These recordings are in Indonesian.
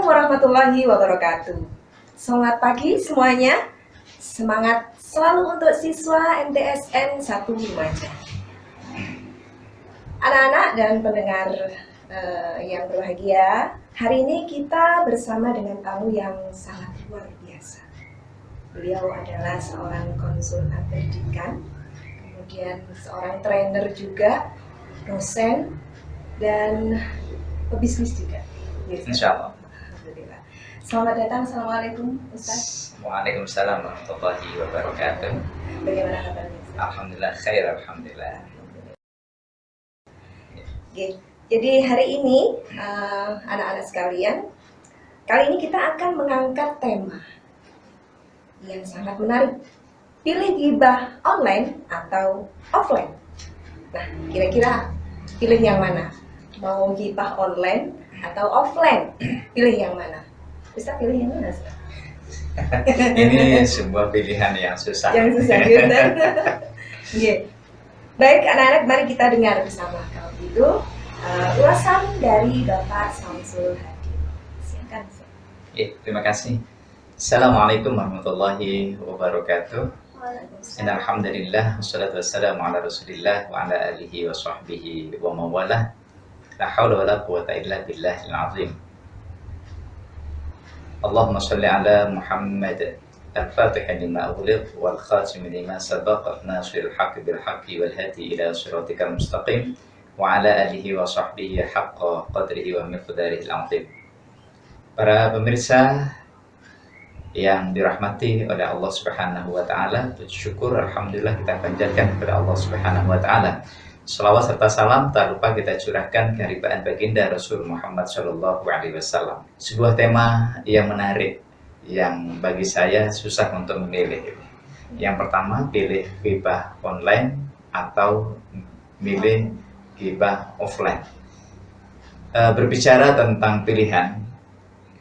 Assalamualaikum warahmatullahi wabarakatuh. Selamat pagi semuanya. Semangat selalu untuk siswa MTSN 1 Lumajang. Anak-anak dan pendengar yang berbahagia, hari ini kita bersama dengan tamu yang sangat luar biasa. Beliau adalah seorang konsultan pendidikan, kemudian seorang trainer juga, dosen, dan pebisnis juga. Insya Allah. Alhamdulillah. Selamat datang. Assalamualaikum Ustaz. Waalaikumsalam warahmatullahi wabarakatuh. Bagaimana kabarnya? Alhamdulillah khair, alhamdulillah. Oke. Jadi hari ini anak-anak sekalian, kali ini kita akan mengangkat tema yang sangat menarik. Pilih gibah online atau offline. Nah, kira-kira pilih yang mana? Mau gibah online atau offline? Pilih yang mana? Bisa pilih yang mana? Ini sebuah pilihan yang susah. Yang susah gitu. Yeah. Baik anak-anak, mari kita dengar bersama. Kalau gitu, ulasan dari Bapak Samsul Hadi. Silakan. Terima kasih. Assalamualaikum warahmatullahi wabarakatuh. Alhamdulillah, wassalatu wassalamu ala rasulillah wa ala alihi wa sahbihi wa mawalah. La hawla wa la quwata illa billahil azim. Allahumma salli ala Muhammad al-fatih lima ughliq wal khatim lima sabaq nasiril haqqi bil haqqi wal hadi ila siratikal mustaqim wa ala alihi wa sahbihi haqqa qadrihi wa miqdarihil azim. Para pemirsa yang dirahmati oleh Allah Subhanahu wa taala, syukur alhamdulillah kita panjatkan kepada Allah Subhanahu wa taala. Selawat serta salam tak lupa kita curahkan kehadiran baginda Rasul Muhammad Shallallahu Alaihi Wasallam. Sebuah tema yang menarik, yang bagi saya susah untuk memilih. Yang pertama, pilih gibah online atau pilih gibah offline. Berbicara tentang pilihan,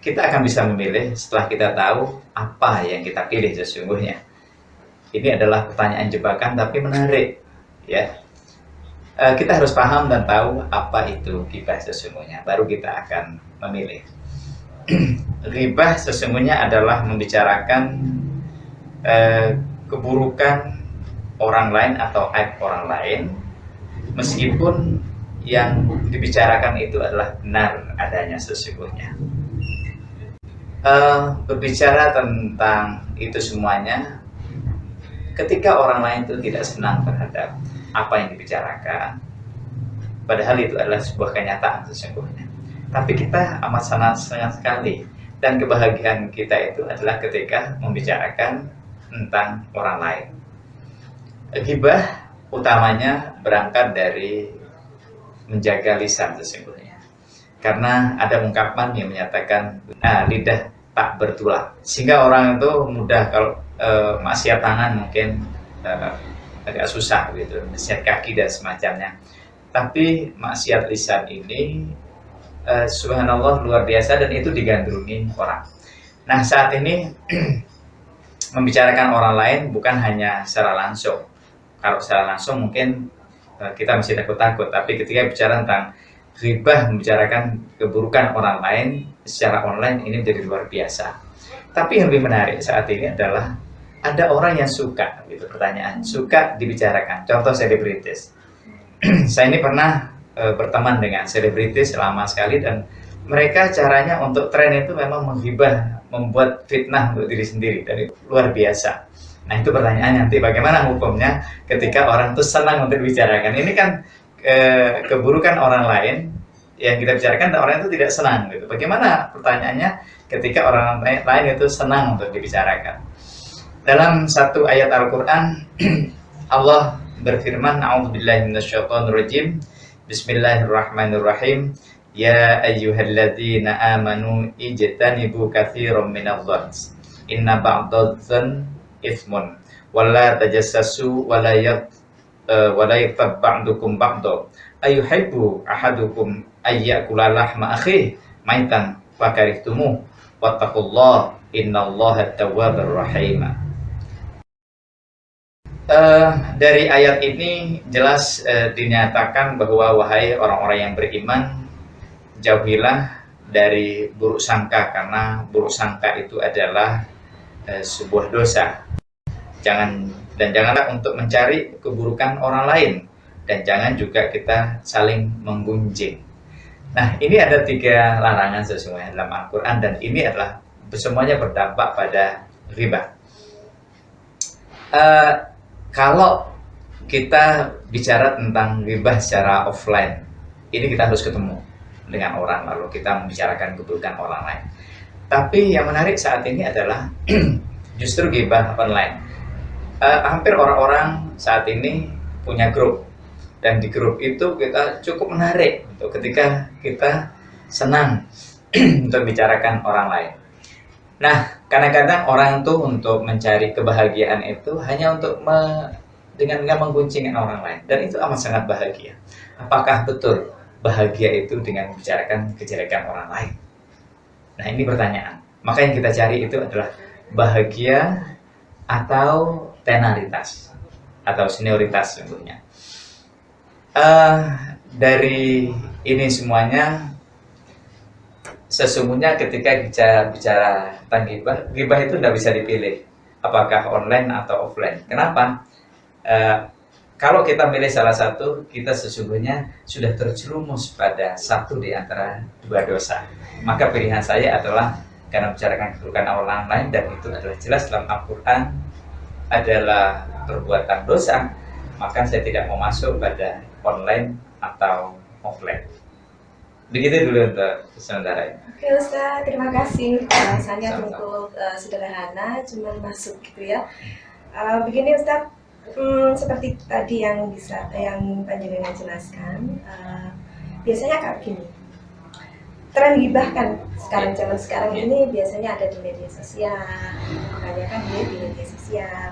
kita akan bisa memilih setelah kita tahu apa yang kita pilih sesungguhnya. Ini adalah pertanyaan jebakan tapi menarik, ya. Kita harus paham dan tahu apa itu ghibah sesungguhnya, baru kita akan memilih. Ghibah sesungguhnya adalah membicarakan keburukan orang lain atau aib orang lain, meskipun yang dibicarakan itu adalah benar adanya sesungguhnya. Berbicara tentang itu semuanya, ketika orang lain itu tidak senang terhadap apa yang dibicarakan, padahal itu adalah sebuah kenyataan sesungguhnya, tapi kita amat senang sekali, dan kebahagiaan kita itu adalah ketika membicarakan tentang orang lain. Ghibah utamanya berangkat dari menjaga lisan sesungguhnya, karena ada ungkapan yang menyatakan lidah tak bertulang, sehingga orang itu mudah kalau maksiat tangan mungkin agak susah gitu, maksiat kaki dan semacamnya. Tapi maksiat lisan ini subhanallah luar biasa, dan itu digandrungi orang. Nah, saat ini membicarakan orang lain bukan hanya secara langsung. Kalau secara langsung mungkin kita masih takut-takut, tapi ketika bicara tentang ghibah, membicarakan keburukan orang lain secara online, ini menjadi luar biasa. Tapi yang lebih menarik saat ini adalah ada orang yang suka, gitu, pertanyaan, suka dibicarakan. Contoh selebritis. Saya ini pernah berteman dengan selebritis lama sekali, dan mereka caranya untuk tren itu memang menghibah, membuat fitnah untuk diri sendiri, dari luar biasa. Nah, itu pertanyaan nanti, bagaimana hukumnya ketika orang itu senang untuk dibicarakan? Ini kan keburukan orang lain yang kita bicarakan, dan orang itu tidak senang, gitu. Bagaimana pertanyaannya ketika orang lain itu senang untuk dibicarakan? Dalam satu ayat Al-Quran, Allah berfirman, A'udzubillahi minasyaitonirrajim, Bismillahirrahmanirrahim, Ya ayyuhalladzina amanu ijtanibu katsiran minadh-dhann, inna ba'dadh-dhann itsmun, wala tajassasu wala yaghtab ba'dukum ba'dha, ayuhibbu ahadukum ayyakula lahma akhihi maitan fakarihtumuh, wattaqullaha innallaha tawwabur rahim. Dari ayat ini jelas dinyatakan bahwa wahai orang-orang yang beriman, jauhilah dari buruk sangka, karena buruk sangka itu adalah sebuah dosa. Janganlah untuk mencari keburukan orang lain, dan jangan juga kita saling menggunjing. Nah, ini ada 3 larangan sesungguhnya dalam Al-Quran, dan ini adalah semuanya berdampak pada riba. Kalau kita bicara tentang riba secara offline, ini kita harus ketemu dengan orang, lalu kita membicarakan keburukan orang lain. Tapi yang menarik saat ini adalah justru ghibah online. Hampir orang-orang saat ini punya grup, dan di grup itu kita cukup menarik untuk ketika kita senang untuk bicarakan orang lain. Nah, kadang-kadang orang tuh untuk mencari kebahagiaan itu hanya untuk dengan menggunjingkan orang lain, dan itu amat sangat bahagia. Apakah betul bahagia itu dengan membicarakan kejelekan orang lain? Nah, ini pertanyaan. Maka yang kita cari itu adalah bahagia atau tenaritas atau senioritas sesungguhnya. Dari ini semuanya, sesungguhnya ketika bicara tentang ghibah itu tidak bisa dipilih apakah online atau offline. Kenapa? Kalau kita milih salah satu, kita sesungguhnya sudah terjerumus pada satu di antara 2 dosa. Maka pilihan saya adalah karena bicarakan keburukan orang lain, dan itu adalah jelas dalam Al-Quran adalah perbuatan dosa, maka saya tidak mau masuk pada online atau offline. Begitu dulu untuk sementara ini. Oke Ustaz, terima kasih. Alasannya cukup sederhana, cuma masuk gitu ya. Begini Ustaz, seperti tadi yang Panjenengan jelaskan, biasanya kayak gini. Tren ghibah kan zaman sekarang ini biasanya ada di media sosial, makanya kan dia di media sosial,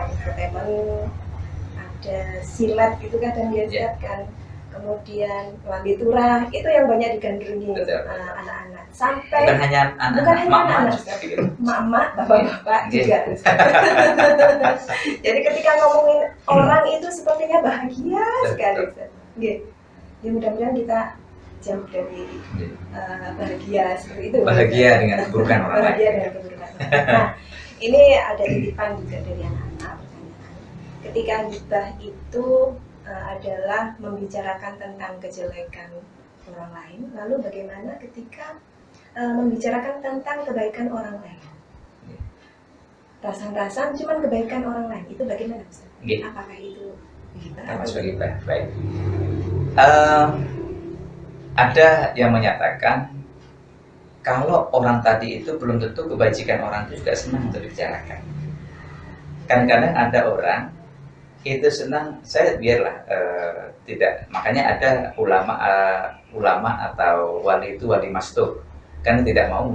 entertainment, ada silat gitu kan, dan dia lihat kan, kemudian lambe turah, itu yang banyak digandrungi anak-anak, sampai bukan hanya anak-anak, mak-mak, bapak-bapak juga. Jadi ketika ngomongin orang itu sepertinya bahagia sekali. Ya mudah-mudahan kita jauh dari bahagia seperti itu. Bahagia dengan keburukan orang lain. Bahagia dengan keburukan. Nah, ini ada titipan juga dari anak-anak. Ketika ghibah itu adalah membicarakan tentang kejelekan orang lain, lalu bagaimana ketika membicarakan tentang kebaikan orang lain? Rasan-rasan cuman kebaikan orang lain, itu bagaimana Ustaz? Apakah itu ghibah? Termasuk ghibah, baik. Ada yang menyatakan kalau orang tadi itu belum tentu kebajikan orang itu juga senang untuk dibicarakan. Kadang-kadang ada orang itu senang, saya biarlah tidak, makanya ada ulama atau wali itu wali mastur, karena tidak mau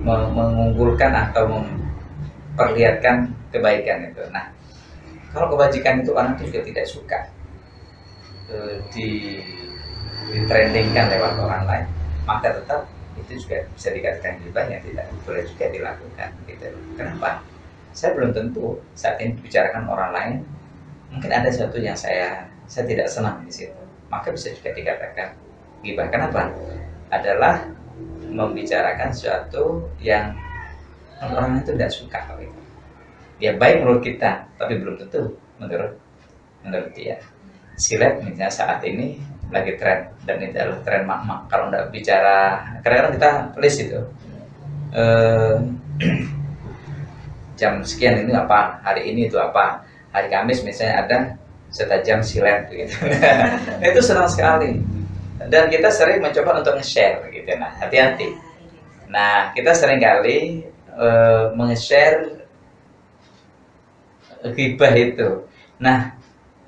mengunggulkan atau memperlihatkan kebaikan itu. Nah, kalau kebajikan itu orang itu juga tidak suka ditrendingkan lewat orang lain, maka tetap itu juga bisa dikatakan ghibah yang tidak boleh juga dilakukan gitu. Kenapa? Saya belum tentu saat ini dibicarakan orang lain, mungkin ada sesuatu yang saya tidak senang di situ, maka bisa juga dikatakan ghibah. Kenapa? Adalah membicarakan sesuatu yang orang itu tidak suka gitu. Ya baik menurut kita, tapi belum tentu menurut dia. Silat misalnya saat ini lagi tren, dan itu adalah tren mak-mak. Kalau nggak bicara, kadang-kadang kita tulis itu jam sekian ini apa, hari ini itu apa, hari Kamis misalnya ada setajam silat gitu. Itu senang sekali, dan kita sering mencoba untuk nge-share gitu. Nah, hati-hati. Nah, kita sering kali nge-share ghibah itu. Nah,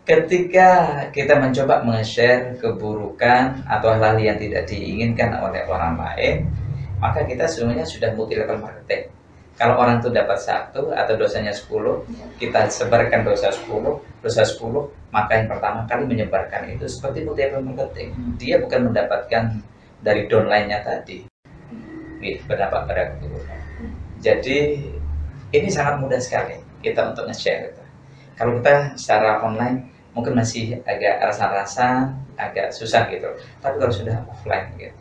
ketika kita mencoba meng-share keburukan atau hal-hal yang tidak diinginkan oleh orang lain, maka kita sebenarnya sudah multi level marketing. Kalau orang itu dapat 1 atau dosanya 10, kita sebarkan dosa 10, maka yang pertama kali menyebarkan itu seperti multi level marketing. Dia bukan mendapatkan dari downline-nya tadi, berdampak pada keburukan. Jadi ini sangat mudah sekali kita untuk nge-share itu. Kalau kita secara online mungkin masih agak rasa-rasa, agak susah gitu. Tapi kalau sudah offline gitu,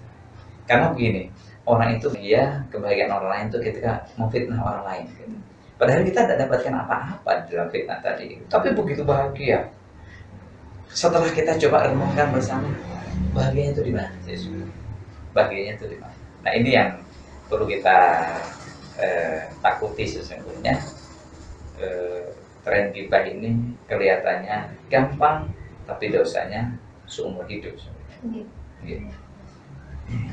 karena begini, orang itu dia kebahagiaan orang lain itu ketika memfitnah orang lain gitu. Padahal kita tidak dapatkan apa-apa dalam fitnah tadi, tapi begitu bahagia. Setelah kita coba renungkan bersama, bahagianya itu di mana sih? Bahagianya itu di mana? Nah ini yang perlu kita takuti sesungguhnya. Tren gibah ini kelihatannya gampang, tapi dosanya seumur hidup. Gitu.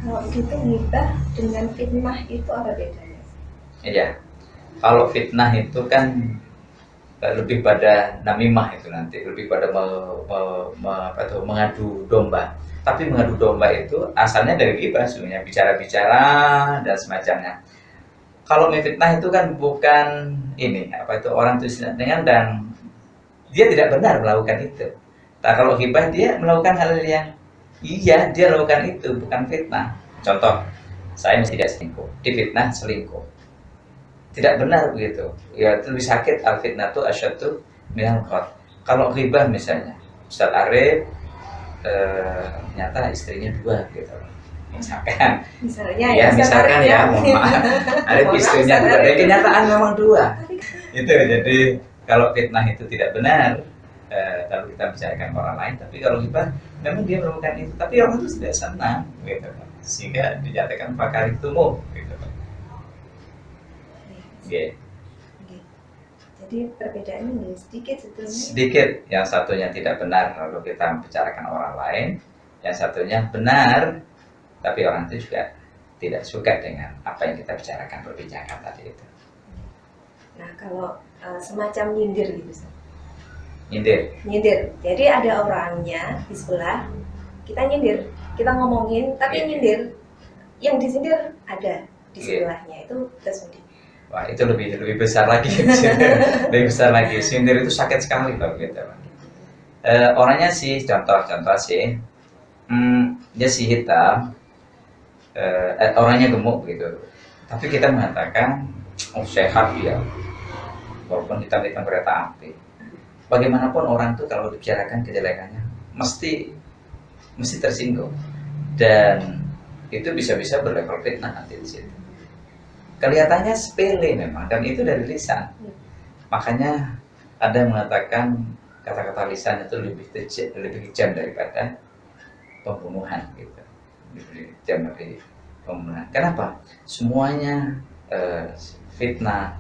Kalau gitu gibah dengan fitnah itu apa bedanya? Iya, kalau fitnah itu kan lebih pada namimah itu nanti, lebih pada mengadu domba. Tapi mengadu domba itu asalnya dari gibah sebenarnya, bicara-bicara dan semacamnya. Kalau memfitnah itu kan bukan ini orang itu dengan dan dia tidak benar melakukan itu. Nah, kalau gibah dia melakukan hal yang iya dia lakukan itu, bukan fitnah. Contoh, saya mesti tidak selingkuh, difitnah selingkuh. Tidak benar begitu. Ya lebih sakit al fitnah itu asyaddu minal qatl. Kalau gibah misalnya, Ustaz Arif ternyata istrinya 2 gitu. Misalnya ya misalkan ya, mohon maaf, ada istrinya juga, dari kenyataan memang 2 itu. Jadi kalau fitnah itu tidak benar, lalu kita bicarakan orang lain. Tapi kalau kita memang dia melakukan itu, tapi orang itu tidak senang gitu, sehingga dinyatakan pakar itu gitu. Okay. Jadi perbedaannya sedikit sebetulnya. Sedikit, yang satunya tidak benar lalu kita bicarakan orang lain, yang satunya benar tapi orang itu juga tidak suka dengan apa yang kita bicarakan, perbincangan tadi itu. Nah kalau semacam nyindir gitu, nyindir. Jadi ada orangnya di sebelah, kita nyindir, kita ngomongin, tapi nyindir, yang disindir ada di sebelahnya, itu tersendiri. Wah itu lebih besar lagi, lebih besar lagi. Sindir itu sakit sekali kalau gitu. Orangnya sih contoh sih, dia si hitam. Orangnya gemuk gitu, tapi kita mengatakan sehat ya, walaupun hitam kereta api. Bagaimanapun orang tuh kalau dibicarakan kejelekannya mesti tersinggung, dan itu bisa berlevel fitnah nanti di situ. Kelihatannya sepele memang, dan itu dari lisan. Makanya ada yang mengatakan kata-kata lisan itu lebih kejam daripada pembunuhan gitu. Jam dari pembunuhan. Kenapa? Semuanya fitnah,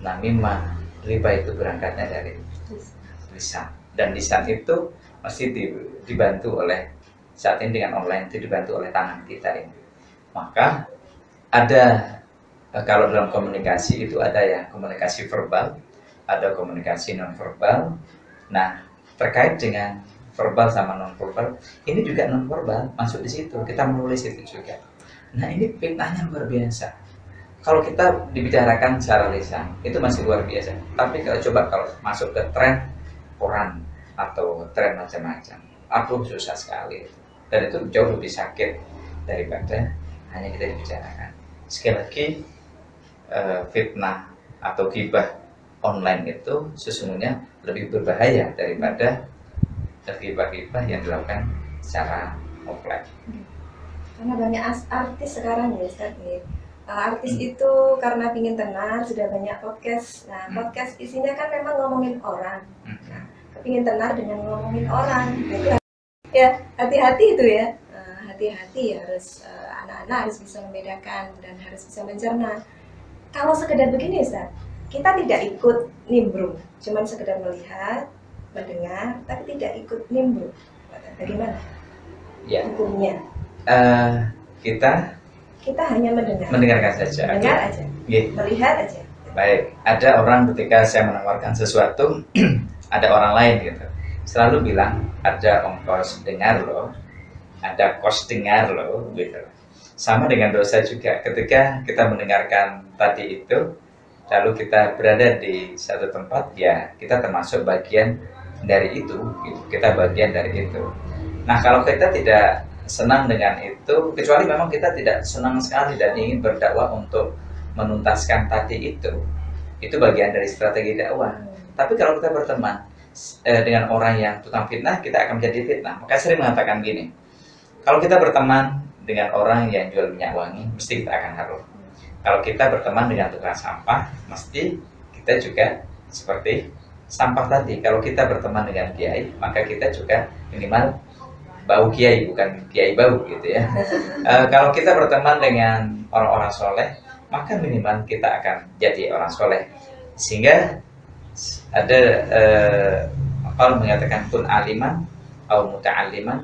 namimah, riba itu berangkatnya dari lisan. Dan lisan itu masih dibantu oleh saat ini dengan online, itu dibantu oleh tangan kita ini. Maka ada kalau dalam komunikasi itu ada ya komunikasi verbal, ada komunikasi non verbal. Nah terkait dengan verbal sama non verbal, ini juga non verbal masuk di situ, kita menulis itu juga. Nah ini fitnahnya luar biasa. Kalau kita dibicarakan secara lisan itu masih luar biasa, tapi kalau masuk ke tren koran atau tren macam-macam, susah sekali. Dan itu jauh lebih sakit daripada hanya kita dibicarakan. Sekali lagi, fitnah atau gibah online itu sesungguhnya lebih berbahaya daripada gibah-gibah yang dilakukan secara offline. Karena banyak artis sekarang ya Ustaz nih. Artis itu karena ingin tenar sudah banyak podcast. Nah podcast isinya kan memang ngomongin orang. Nah, kepingin tenar dengan ngomongin orang. Nah, itu ya hati-hati itu ya. Hati-hati harus anak-anak harus bisa membedakan dan harus bisa mencerna. Kalau sekedar begini Ustaz, kita tidak ikut nimbrung, cuman sekedar melihat, mendengar, tapi tidak ikut nimbrung. Bagaimana? Ya. Hukumnya? Kita hanya mendengarkan saja. Mendengar aja. Melihat aja. Baik, ada orang ketika saya menawarkan sesuatu, ada orang lain gitu, selalu bilang ada ongkos dengar loh, ada kos dengar loh, gitu. Sama dengan dosa juga, ketika kita mendengarkan tadi itu, lalu kita berada di satu tempat, ya kita termasuk bagian dari itu, gitu. Kita bagian dari itu. Nah kalau kita tidak senang dengan itu, kecuali memang kita tidak senang sekali dan ingin berdakwah untuk menuntaskan tadi itu bagian dari strategi dakwah. Tapi kalau kita berteman, dengan orang yang tukang fitnah, kita akan menjadi fitnah. Maka sering mengatakan gini, kalau kita berteman dengan orang yang jual minyak wangi, mesti kita akan harum. Kalau kita berteman dengan tukang sampah, mesti kita juga seperti sampah tadi. Kalau kita berteman dengan kiai, maka kita juga minimal bau kiai, bukan kiai bau gitu ya. Kalau kita berteman dengan orang-orang soleh, maka minimal kita akan jadi orang soleh. Sehingga ada kalau mengatakan kun aliman, au muta'alliman,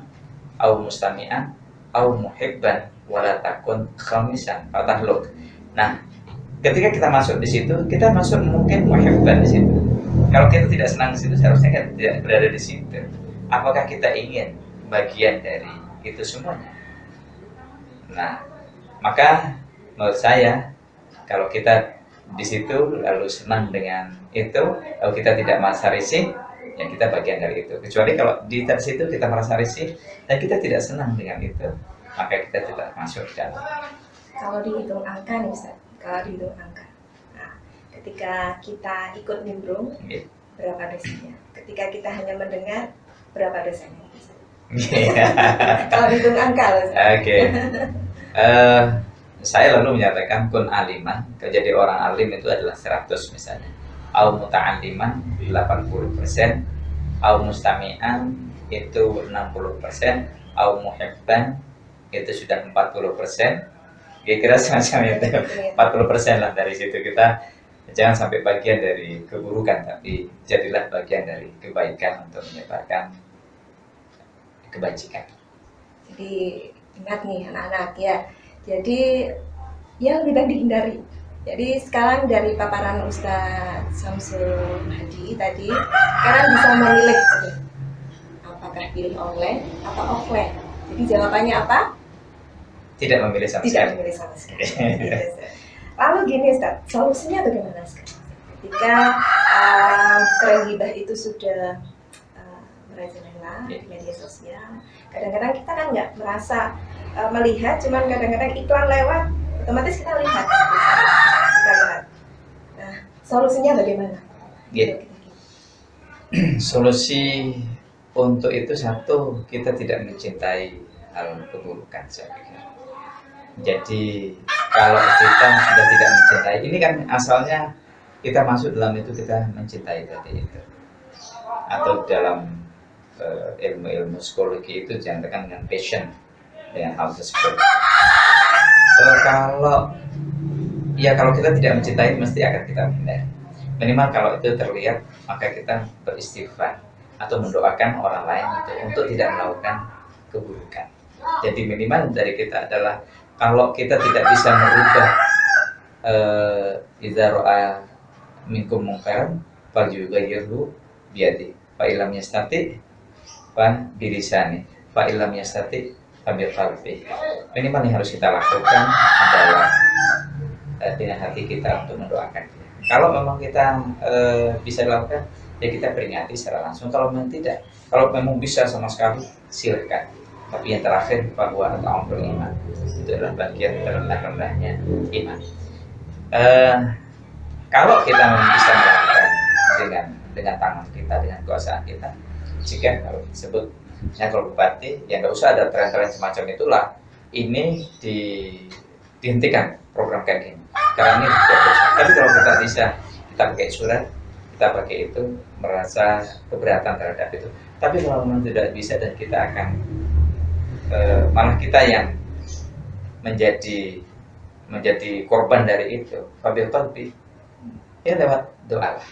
au mustami'an, au muhibban, wala takun khamisan, fatahluk. Nah, ketika kita masuk di situ, kita masuk mungkin muhibban di situ. Kalau kita tidak senang di situ, seharusnya kita tidak berada di situ. Apakah kita ingin bagian dari itu semuanya? Nah, maka menurut saya, kalau kita di situ lalu senang dengan itu, lalu kita tidak merasa risih, ya kita bagian dari itu. Kecuali kalau di situ kita merasa risih dan kita tidak senang dengan itu, maka kita tidak masuk di dalam. Kalau dihitung angka nih Ustaz, kalau dihitung angka, nah, ketika kita ikut nimbrung, berapa dosanya? Ketika kita hanya mendengar, berapa dosanya? Kalau dihitung angka loh. Oke. Saya lalu menyatakan kun aliman, jadi orang alim itu adalah 100 misalnya. Au muta'alliman 80%, au mustami'an itu 60%, au muhibban itu sudah 40%. Kira-kira semacam itu, 40% lah. Dari situ kita jangan sampai bagian dari keburukan, tapi jadilah bagian dari kebaikan untuk menyebarkan kebajikan. Jadi ingat nih anak-anak ya, jadi ya lebih baik dihindari. Jadi sekarang dari paparan Ustadz Samsul Hadi tadi, kalian bisa memilih apakah pilih online atau offline. Jadi jawabannya apa? Tidak memilih sama sekali. Tidak memilih sama sekali. Lalu gini Ustaz, solusinya bagaimana sekarang? Ketika tren gibah itu sudah merajalela di media sosial, kadang-kadang kita kan nggak merasa melihat, cuman kadang-kadang iklan lewat, otomatis kita lihat. Nah, solusinya bagaimana? Yeah. Solusi untuk itu satu, kita tidak mencintai hal keburukan, saya pikir. Jadi kalau kita sudah tidak mencintai, ini kan asalnya kita masuk dalam itu, kita mencintai tadi itu. Atau dalam ilmu-ilmu psikologi itu dinyatakan dengan passion, dengan hal tersebut. Kalau kita tidak mencintai, mesti akan kita hindari. Minimal kalau itu terlihat, maka kita beristighfar atau mendoakan orang lain untuk tidak melakukan keburukan. Jadi minimal dari kita adalah, kalau kita tidak bisa merubah idza ra'a minkum munkaran falyughayyirhu biyadihi fa illam yastati fa bilisani fa illam yastati fa biqalbihi. Minimal yang harus kita lakukan adalah dengan hati kita untuk mendoakan dia. Kalau memang kita bisa lakukan, ya kita peringati secara langsung. Kalau memang tidak, kalau memang bisa sama sekali, silakan. Tapi yang terakhir, bahwa ta'amul iman itu adalah bagian terendah-rendahnya iman. Kalau kita bisa melakukan dengan tangan kita, dengan kuasa kita, jika kalau disebut, misalnya kalau bupati, ya nggak usah ada tren-tren semacam itulah. Ini dihentikan program kayak gini, karena ini tidak bisa. Tapi kalau kita bisa, kita pakai surat, kita pakai itu, merasa keberatan terhadap itu. Tapi kalau memang tidak bisa dan kita akan malah kita yang menjadi korban dari itu, fabil qalbi, ya lewat doa lah.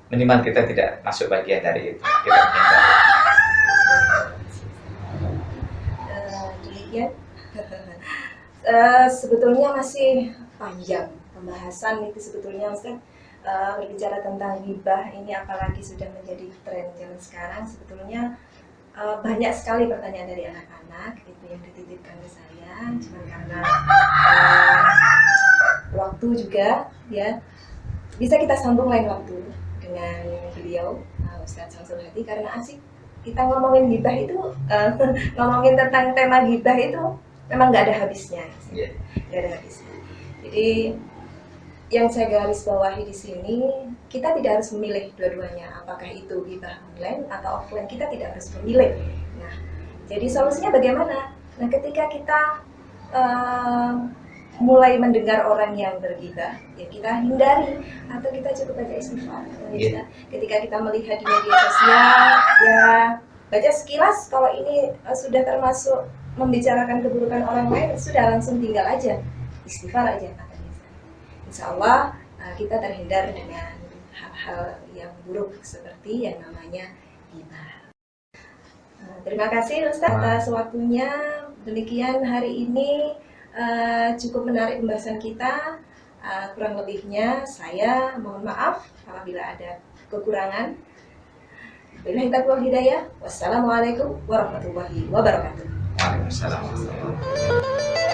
Minimal kita tidak masuk bagian dari itu, kita menghindari. Demikian. Sebetulnya masih panjang pembahasan itu sebetulnya Ustaz. Berbicara tentang ghibah ini, apalagi sudah menjadi tren zaman sekarang, sebetulnya banyak sekali pertanyaan dari anak-anak itu yang dititipkan ke saya, cuma karena waktu juga ya, bisa kita sambung lain waktu dengan beliau Ustadz Samsul Hadi, karena asik kita ngomongin ghibah itu, ngomongin tentang tema ghibah itu memang nggak ada habisnya, nggak ada habisnya. Jadi yang saya garis bawahi di sini, kita tidak harus memilih dua-duanya, apakah itu ghibah online atau offline, kita tidak harus memilih. Nah, jadi solusinya bagaimana? Nah, ketika kita mulai mendengar orang yang berghibah, ya kita hindari atau kita cukup baca istighfar. Ketika kita melihat di media sosial, ya baca sekilas, kalau ini sudah termasuk membicarakan keburukan orang lain, sudah langsung tinggal aja, istighfar aja. Insya Allah kita terhindar dengan hal-hal yang buruk seperti yang namanya ghibah. Terima kasih Ustaz atas waktunya. Demikian hari ini cukup menarik pembahasan kita. Kurang lebihnya saya mohon maaf apabila ada kekurangan. Billahi taufiq wal hidayah. Wassalamualaikum warahmatullahi wabarakatuh. Waalaikumsalam warahmatullahi wabarakatuh.